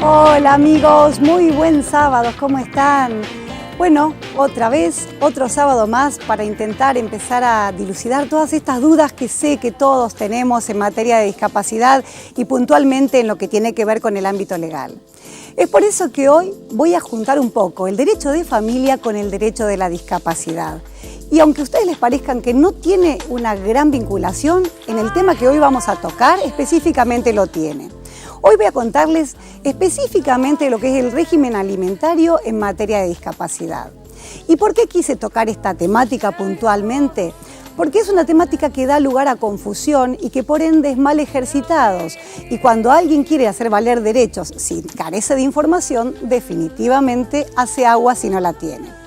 Hola amigos, muy buen sábado, ¿cómo están? Bueno, otra vez, otro sábado más para intentar empezar a dilucidar todas estas dudas que sé que todos tenemos en materia de discapacidad y puntualmente en lo que tiene que ver con el ámbito legal. Es por eso que hoy voy a juntar un poco el derecho de familia con el derecho de la discapacidad. Y aunque a ustedes les parezcan que no tiene una gran vinculación, en el tema que hoy vamos a tocar específicamente lo tiene. Hoy voy a contarles específicamente lo que es el régimen alimentario en materia de discapacidad. ¿Y por qué quise tocar esta temática puntualmente? Porque es una temática que da lugar a confusión y que por ende es mal ejercitados. Y cuando alguien quiere hacer valer derechos si carece de información, definitivamente hace agua si no la tiene.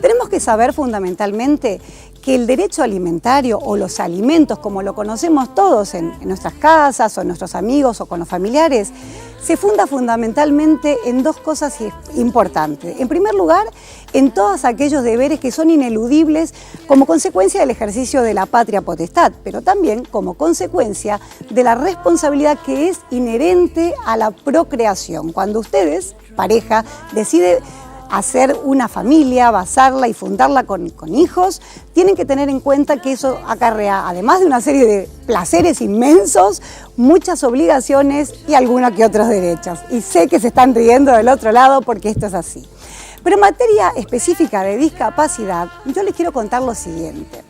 Tenemos que saber fundamentalmente que el derecho alimentario o los alimentos, como lo conocemos todos en nuestras casas o en nuestros amigos o con los familiares, se funda fundamentalmente en dos cosas importantes. En primer lugar, en todos aquellos deberes que son ineludibles como consecuencia del ejercicio de la patria potestad, pero también como consecuencia de la responsabilidad que es inherente a la procreación. Cuando ustedes, pareja, deciden hacer una familia, basarla y fundarla con hijos, tienen que tener en cuenta que eso acarrea, además de una serie de placeres inmensos, muchas obligaciones y algunos que otros derechos. Y sé que se están riendo del otro lado porque esto es así. Pero en materia específica de discapacidad, yo les quiero contar lo siguiente.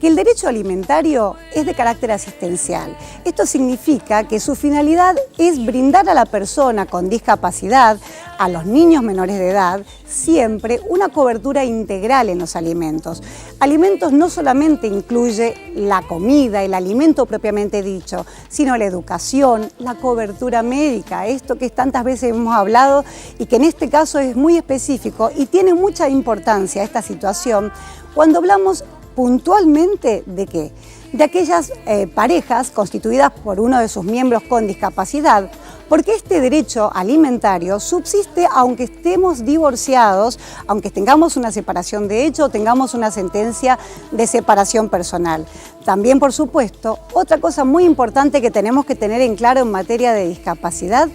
Que el derecho alimentario es de carácter asistencial. Esto significa que su finalidad es brindar a la persona con discapacidad, a los niños menores de edad, siempre una cobertura integral en los alimentos. Alimentos no solamente incluye la comida, el alimento propiamente dicho, sino la educación, la cobertura médica, esto que tantas veces hemos hablado y que en este caso es muy específico y tiene mucha importancia esta situación cuando hablamos puntualmente ¿de qué? De aquellas parejas constituidas por uno de sus miembros con discapacidad, porque este derecho alimentario subsiste aunque estemos divorciados, aunque tengamos una separación de hecho o tengamos una sentencia de separación personal. También, por supuesto, otra cosa muy importante que tenemos que tener en claro en materia de discapacidad,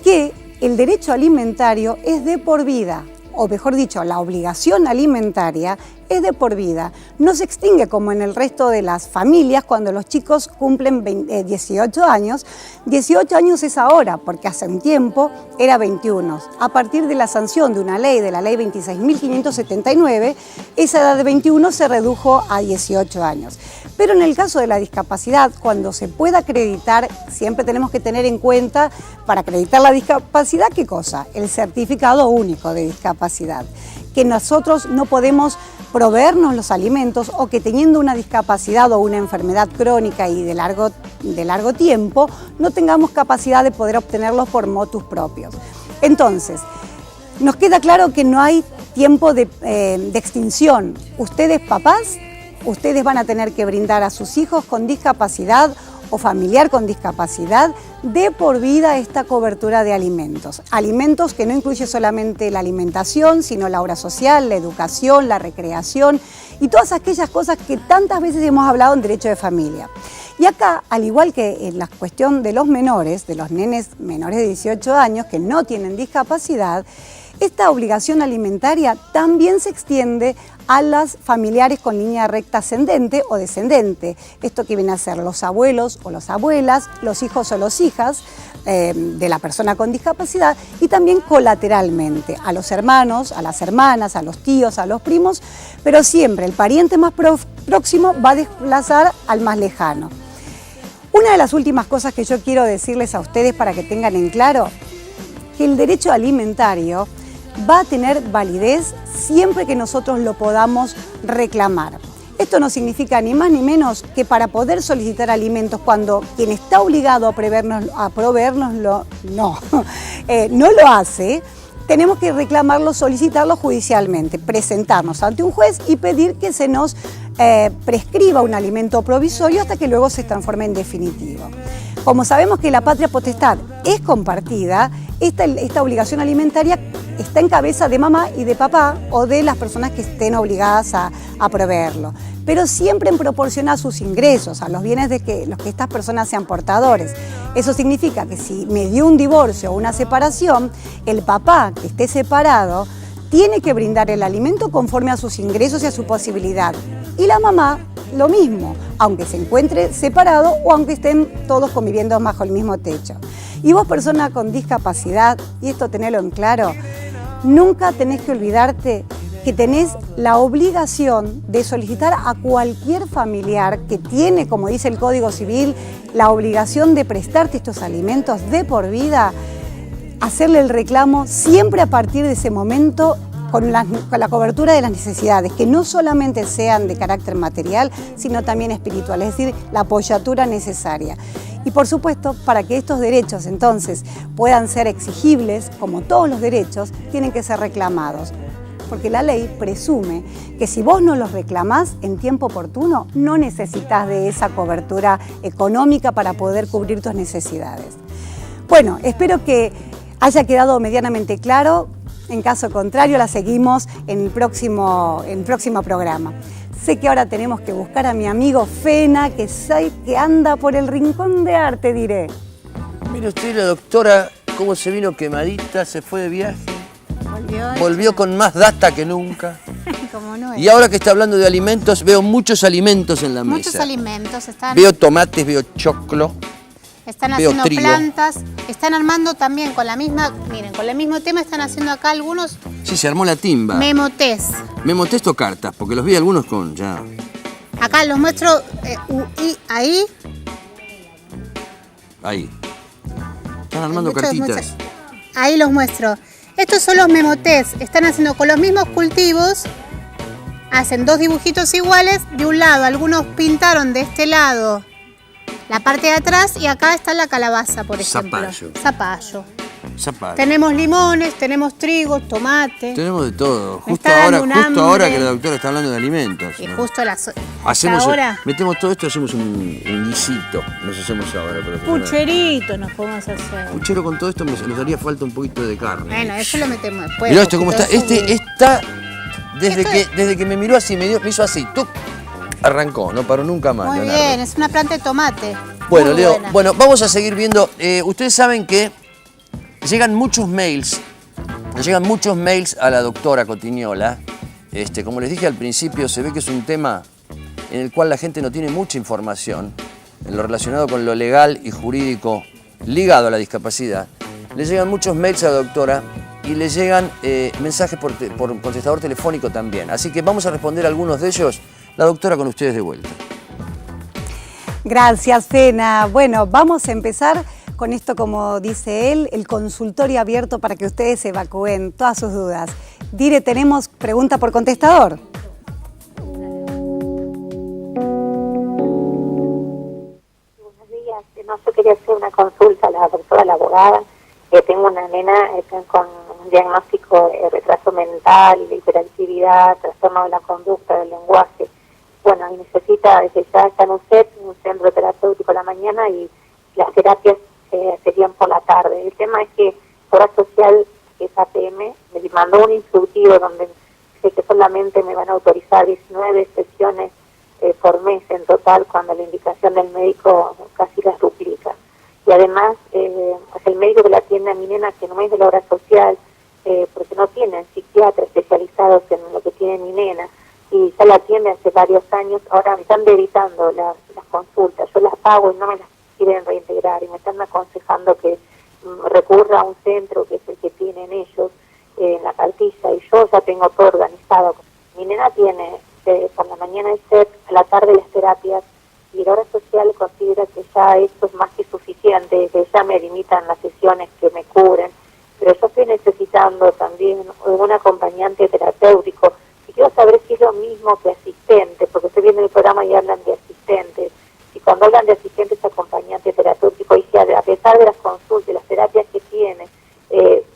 que el derecho alimentario es de por vida. O mejor dicho, la obligación alimentaria es de por vida. No se extingue como en el resto de las familias cuando los chicos cumplen 18 años. 18 años es ahora, porque hace un tiempo era 21. A partir de la sanción de una ley, de la ley 26.579, esa edad de 21 se redujo a 18 años. Pero en el caso de la discapacidad, cuando se pueda acreditar, siempre tenemos que tener en cuenta, para acreditar la discapacidad, ¿qué cosa? El certificado único de discapacidad. Que nosotros no podemos proveernos los alimentos o que teniendo una discapacidad o una enfermedad crónica y de largo tiempo, no tengamos capacidad de poder obtenerlos por motus propios. Entonces, nos queda claro que no hay tiempo de extinción. Ustedes, papás, ustedes van a tener que brindar a sus hijos con discapacidad o familiar con discapacidad de por vida esta cobertura de alimentos. Alimentos que no incluye solamente la alimentación, sino la obra social, la educación, la recreación y todas aquellas cosas que tantas veces hemos hablado en derecho de familia. Y acá, al igual que en la cuestión de los menores, de los nenes menores de 18 años que no tienen discapacidad, esta obligación alimentaria también se extiende a las familiares con línea recta ascendente o descendente. Esto que viene a ser los abuelos o las abuelas, los hijos o las hijas de la persona con discapacidad y también colateralmente a los hermanos, a las hermanas, a los tíos, a los primos, pero siempre el pariente más próximo va a desplazar al más lejano. Una de las últimas cosas que yo quiero decirles a ustedes para que tengan en claro, que el derecho alimentario va a tener validez siempre que nosotros lo podamos reclamar. Esto no significa ni más ni menos que para poder solicitar alimentos cuando quien está obligado a proveérnoslo no lo hace, tenemos que reclamarlo, solicitarlo judicialmente, presentarnos ante un juez y pedir que se nos prescriba un alimento provisorio hasta que luego se transforme en definitivo. Como sabemos que la patria potestad es compartida, esta obligación alimentaria está en cabeza de mamá y de papá o de las personas que estén obligadas a proveerlo. Pero siempre en proporción a sus ingresos, a los bienes de los que estas personas sean portadores. Eso significa que si me dio un divorcio o una separación, el papá que esté separado tiene que brindar el alimento conforme a sus ingresos y a su posibilidad. Y la mamá, lo mismo, aunque se encuentre separado o aunque estén todos conviviendo bajo el mismo techo. Y vos, persona con discapacidad, y esto tenelo en claro, nunca tenés que olvidarte que tenés la obligación de solicitar a cualquier familiar que tiene, como dice el Código Civil, la obligación de prestarte estos alimentos de por vida, hacerle el reclamo siempre a partir de ese momento con la cobertura de las necesidades, que no solamente sean de carácter material, sino también espiritual, es decir, la apoyatura necesaria. Y por supuesto, para que estos derechos entonces puedan ser exigibles, como todos los derechos, tienen que ser reclamados. Porque la ley presume que si vos no los reclamás en tiempo oportuno, no necesitas de esa cobertura económica para poder cubrir tus necesidades. Bueno, espero que haya quedado medianamente claro. En caso contrario, la seguimos en el próximo programa. Sé que ahora tenemos que buscar a mi amigo Fena, que anda por el Rincón de Arte, diré. Mire usted, la doctora, cómo se vino quemadita, se fue de viaje. Volvió con más data que nunca. ¿Cómo no es? Y ahora que está hablando de alimentos, veo muchos alimentos en la mesa. Muchos alimentos están. Veo tomates, veo choclo. Están veo haciendo trigo. plantas, están armando también con la misma, miren, con el mismo tema están haciendo acá algunos Sí, se armó la timba. memotés. Memotés o cartas, porque los vi algunos con ya. Acá los muestro ahí. Ahí. Están armando Muchos cartitas. Ahí los muestro. Estos son los memotés. Están haciendo con los mismos cultivos. Hacen dos dibujitos iguales. De un lado, algunos pintaron de este lado la parte de atrás y acá está la calabaza, por ejemplo. Zapallo. Tenemos limones, tenemos trigo, tomate. Tenemos de todo. Me Justo está dando un ahora hambre. que la doctora está hablando de alimentos. Y ¿no? justo Hacemos, ahora. metemos todo esto, hacemos un guisito. Nos hacemos ahora. Pero Pucherito nos podemos hacer. puchero con todo esto nos haría falta un poquito de carne. Bueno, eso lo metemos después. Mirá esto cómo está. poquito de Este está desde que me miró así, me hizo así. ¡Tuc! Arrancó, no paró nunca más. Muy Leonardo. bien, es una planta de tomate. Bueno, Muy Leo, buena. bueno, vamos a seguir viendo. Ustedes saben que llegan muchos mails a la doctora Cotignola. Como les dije al principio, se ve que es un tema en el cual la gente no tiene mucha información en lo relacionado con lo legal y jurídico ligado a la discapacidad. Le llegan muchos mails a la doctora y le llegan mensajes por contestador telefónico también. Así que vamos a responder algunos de ellos. La doctora con ustedes de vuelta. Gracias, Fena. Bueno, vamos a empezar con esto, como dice él, el consultorio abierto para que ustedes evacúen todas sus dudas. Dire, tenemos pregunta por contestador. Buenos días. No, yo quería hacer una consulta a la doctora, la abogada. Tengo una nena con un diagnóstico de retraso mental, hiperactividad, trastorno de la conducta, del lenguaje. Bueno, y necesita, desde ya está en un centro terapéutico a la mañana y las terapias serían por la tarde. El tema es que Obra Social, que es APM, me mandó un instructivo donde sé que solamente me van a autorizar 19 sesiones por mes en total, cuando la indicación del médico casi las duplica. Y además, el médico que la atiende a mi nena, que no es de la Obra Social, porque no tienen psiquiatras especializados en lo que tiene mi nena, y ya la atiende hace varios años, ahora me están debitando las consultas, yo las pago y no me las quieren reintegrar, y me están aconsejando que recurra a un centro que es el que tienen ellos en la cartilla, y yo ya tengo todo organizado. Mi nena tiene por la mañana el CEP, a la tarde las terapias, y la Obra Social considera que ya esto es más que suficiente, que ya me limitan las sesiones que me cubren, pero yo estoy necesitando también un acompañante terapéutico. Y quiero saber si es lo mismo que asistente, porque estoy viendo el programa y hablan de asistentes. Y cuando hablan de asistentes, acompañante terapéutico, y si a pesar de las consultas y las terapias que tiene,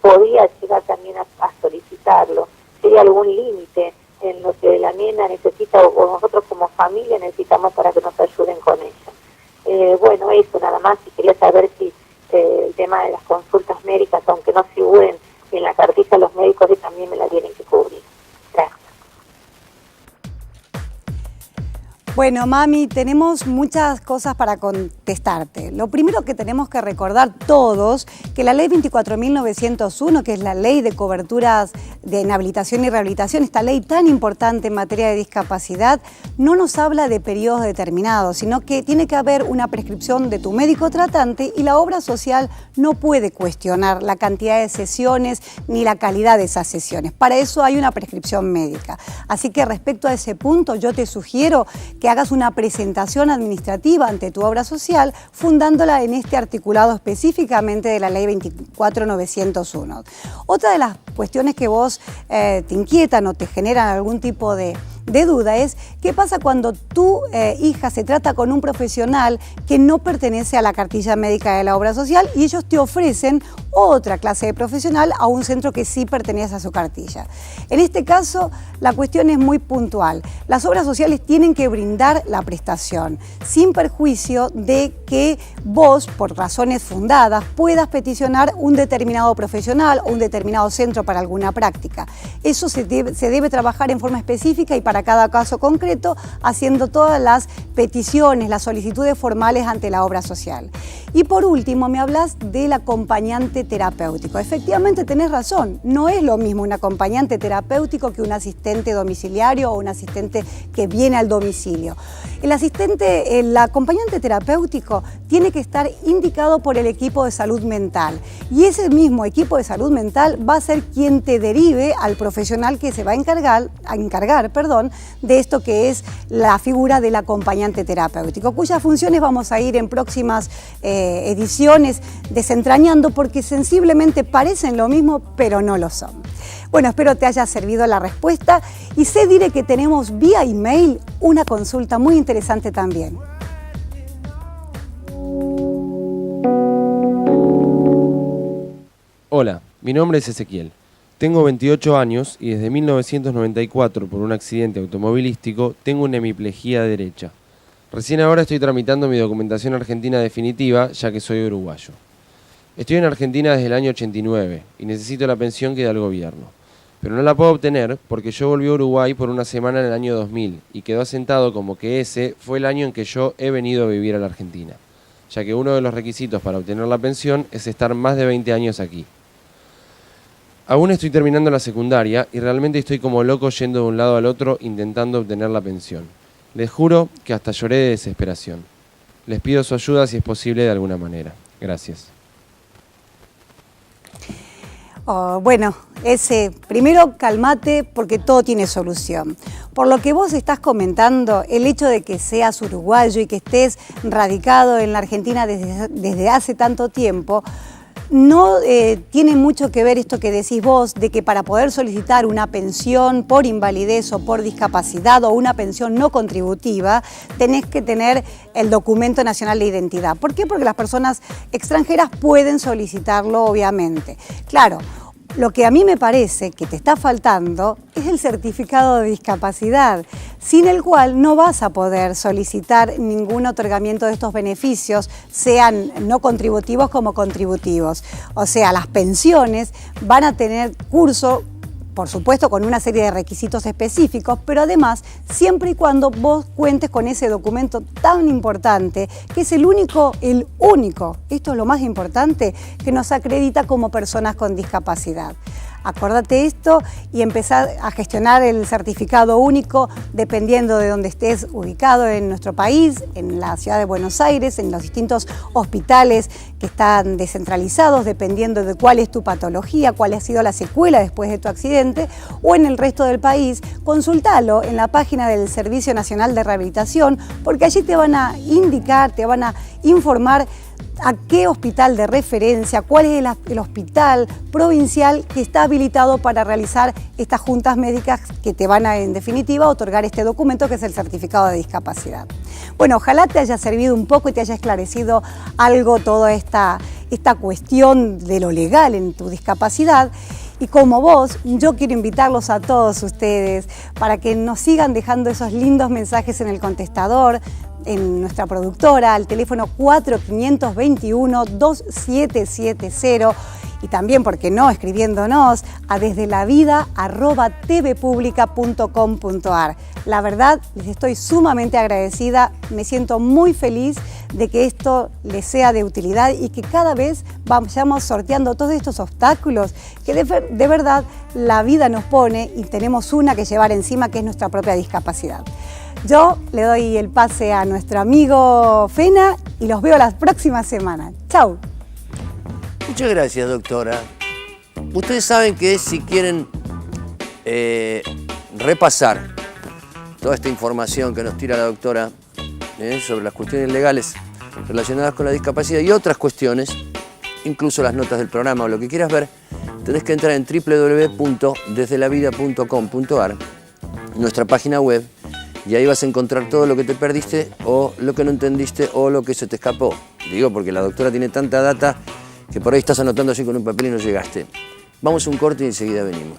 podía llegar también a solicitarlo. Si hay algún límite en lo que la nena necesita o nosotros como familia necesitamos para que nos ayuden con ella. Bueno, eso nada más, y quería saber si el tema de las consultas médicas, aunque no figuren en la cartilla los médicos que también me la tienen que cubrir. Gracias. Bueno, Mami, tenemos muchas cosas para contestarte. Lo primero que tenemos que recordar todos, que la ley 24.901, que es la ley de coberturas de inhabilitación y rehabilitación, esta ley tan importante en materia de discapacidad, no nos habla de periodos determinados, sino que tiene que haber una prescripción de tu médico tratante y la obra social no puede cuestionar la cantidad de sesiones ni la calidad de esas sesiones. Para eso hay una prescripción médica. Así que respecto a ese punto, yo te sugiero que hagas una presentación administrativa ante tu obra social, fundándola en este articulado específicamente de la ley 24.901. Otra de las cuestiones que vos te inquietan o te generan algún tipo de duda es qué pasa cuando tu hija se trata con un profesional que no pertenece a la cartilla médica de la obra social y ellos te ofrecen otra clase de profesional a un centro que sí pertenece a su cartilla. En este caso, la cuestión es muy puntual. Las obras sociales tienen que brindar la prestación, sin perjuicio de que vos, por razones fundadas, puedas peticionar un determinado profesional o un determinado centro para alguna práctica. Eso se debe trabajar en forma específica y para cada caso concreto, haciendo todas las peticiones, las solicitudes formales ante la obra social. Y por último, me hablas del acompañante terapéutico. Efectivamente, tenés razón, no es lo mismo un acompañante terapéutico que un asistente domiciliario o un asistente que viene al domicilio. El acompañante terapéutico tiene que estar indicado por el equipo de salud mental y ese mismo equipo de salud mental va a ser quien te derive al profesional que se va a encargar de esto que es la figura del acompañante terapéutico, cuyas funciones vamos a ir en próximas ediciones desentrañando porque sensiblemente parecen lo mismo, pero no lo son. Bueno, espero te haya servido la respuesta y diré que tenemos vía email una consulta muy interesante también. Hola, mi nombre es Ezequiel. Tengo 28 años y desde 1994, por un accidente automovilístico, tengo una hemiplegia derecha. Recién ahora estoy tramitando mi documentación argentina definitiva, ya que soy uruguayo. Estoy en Argentina desde el año 89 y necesito la pensión que da el gobierno. Pero no la puedo obtener porque yo volví a Uruguay por una semana en el año 2000 y quedó asentado como que ese fue el año en que yo he venido a vivir a la Argentina, ya que uno de los requisitos para obtener la pensión es estar más de 20 años aquí. Aún estoy terminando la secundaria y realmente estoy como loco yendo de un lado al otro intentando obtener la pensión. Les juro que hasta lloré de desesperación. Les pido su ayuda si es posible de alguna manera. Gracias. Bueno, primero calmate porque todo tiene solución. Por lo que vos estás comentando, el hecho de que seas uruguayo y que estés radicado en la Argentina desde hace tanto tiempo, no tiene mucho que ver esto que decís vos, de que para poder solicitar una pensión por invalidez o por discapacidad o una pensión no contributiva, tenés que tener el documento nacional de identidad. ¿Por qué? Porque las personas extranjeras pueden solicitarlo, obviamente. Claro, lo que a mí me parece que te está faltando es el certificado de discapacidad, sin el cual no vas a poder solicitar ningún otorgamiento de estos beneficios, sean no contributivos como contributivos. O sea, las pensiones van a tener curso, por supuesto con una serie de requisitos específicos, pero además siempre y cuando vos cuentes con ese documento tan importante, que es el único, esto es lo más importante, que nos acredita como personas con discapacidad. Acordate esto y empezar a gestionar el certificado único dependiendo de donde estés ubicado en nuestro país, en la ciudad de Buenos Aires, en los distintos hospitales que están descentralizados, dependiendo de cuál es tu patología, cuál ha sido la secuela después de tu accidente, o en el resto del país. Consultalo en la página del Servicio Nacional de Rehabilitación, porque allí te van a indicar, te van a informar a qué hospital de referencia, cuál es el hospital provincial que está habilitado para realizar estas juntas médicas que te van a, en definitiva, otorgar este documento que es el certificado de discapacidad. Bueno, ojalá te haya servido un poco y te haya esclarecido algo toda esta cuestión de lo legal en tu discapacidad. Y como vos, yo quiero invitarlos a todos ustedes para que nos sigan dejando esos lindos mensajes en el contestador, en nuestra productora, al teléfono 4521-2770 y también, ¿por qué no?, escribiéndonos a desdelavida@tvpublica.com.ar. La verdad, les estoy sumamente agradecida, me siento muy feliz de que esto les sea de utilidad y que cada vez vayamos sorteando todos estos obstáculos que de verdad la vida nos pone y tenemos una que llevar encima, que es nuestra propia discapacidad. Yo le doy el pase a nuestro amigo Fena y los veo la próxima semana. ¡Chau! Muchas gracias, doctora. Ustedes saben que si quieren repasar toda esta información que nos tira la doctora sobre las cuestiones legales relacionadas con la discapacidad y otras cuestiones, incluso las notas del programa o lo que quieras ver, tenés que entrar en www.desdelavida.com.ar, nuestra página web, y ahí vas a encontrar todo lo que te perdiste o lo que no entendiste o lo que se te escapó. Digo porque la doctora tiene tanta data que por ahí estás anotando así con un papel y no llegaste. Vamos a un corte y enseguida venimos.